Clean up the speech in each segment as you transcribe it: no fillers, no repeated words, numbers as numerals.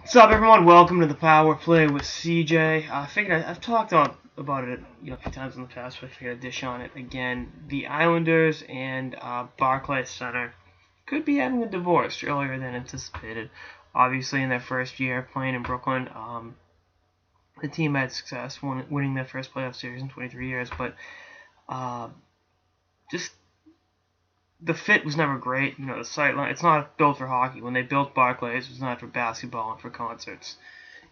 What's up, everyone? Welcome to the Power Play with CJ. I figured I've talked about it, a few times in the past, but I figured I'd dish on it again. The Islanders and Barclays Center could be having a divorce earlier than anticipated. Obviously, in their first year playing in Brooklyn, the team had success, winning their first playoff series in 23 years, but uh, just the fit was never great. The sightline, it's not built for hockey. When they built Barclays, it was not for basketball and for concerts.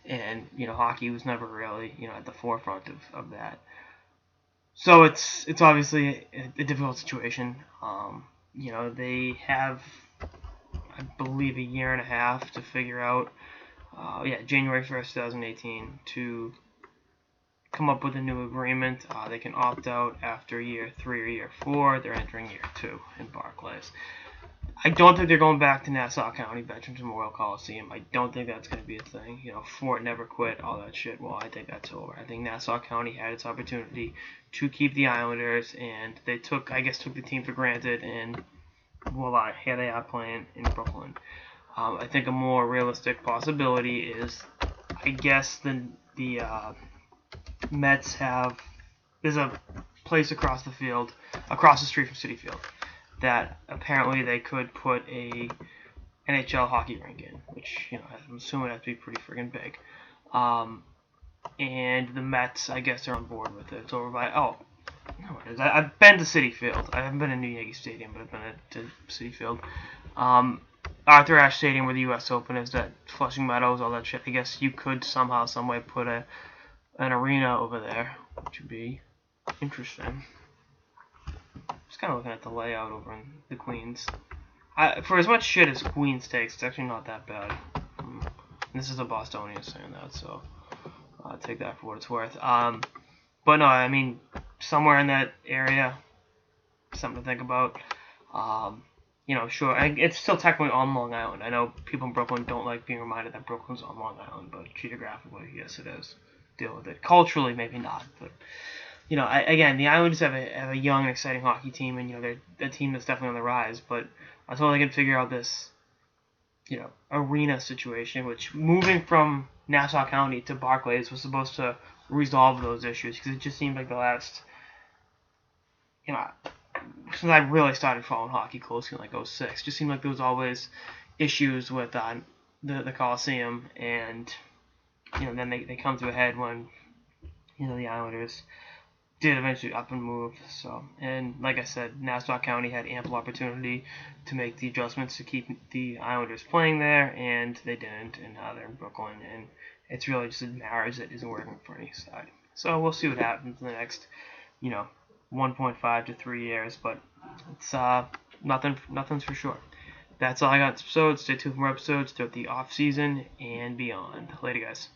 And hockey was never really at the forefront of that. So it's obviously a difficult situation. They have, I believe, a year and a half to figure out. January 1st, 2018, to come up with a new agreement. They can opt out after year 3 or year 4. They're entering year 2 in Barclays. I don't think they're going back to Nassau County Veterans Memorial Coliseum. I don't think that's going to be a thing. Fort never quit, all that shit. Well, I think that's over. I think Nassau County had its opportunity to keep the Islanders, and they took the team for granted, and voila, here they are playing in Brooklyn. I think a more realistic possibility is, I guess, the Mets have, there's a place across the street from Citi Field, that apparently they could put a NHL hockey rink in, which I'm assuming has to be pretty friggin' big. And the Mets, I guess, are on board with it. It's over by no, it is. I've been to Citi Field. I haven't been to New Yankee Stadium, but I've been to Citi Field. Arthur Ashe Stadium, where the U.S. Open is, that Flushing Meadows, all that shit. I guess you could somehow, some way, put an arena over there, which would be interesting. Just kind of looking at the layout over in the Queens. For as much shit as Queens takes, it's actually not that bad. This is a Bostonian saying that, so I'll take that for what it's worth. But no, I mean, somewhere in that area, something to think about. Sure, it's still technically on Long Island. I know people in Brooklyn don't like being reminded that Brooklyn's on Long Island, but geographically, yes, it is. Deal with it. Culturally, maybe not, but again, the Islanders have a young and exciting hockey team, and they're a team that's definitely on the rise. But until they can figure out this, arena situation, which moving from Nassau County to Barclays was supposed to resolve those issues, because it just seemed like the last, since I really started following hockey closely in like 06, just seemed like there was always issues with the Coliseum, and then they come to a head when the Islanders did eventually up and move. So, and like I said, Nassau County had ample opportunity to make the adjustments to keep the Islanders playing there, and they didn't, and now they're in Brooklyn, and it's really just a marriage that isn't working for any side. So we'll see what happens in the next, 1.5 to 3 years, but it's nothing's for sure. That's all I got in this episode. Stay tuned for more episodes throughout the off season and beyond. Later, guys.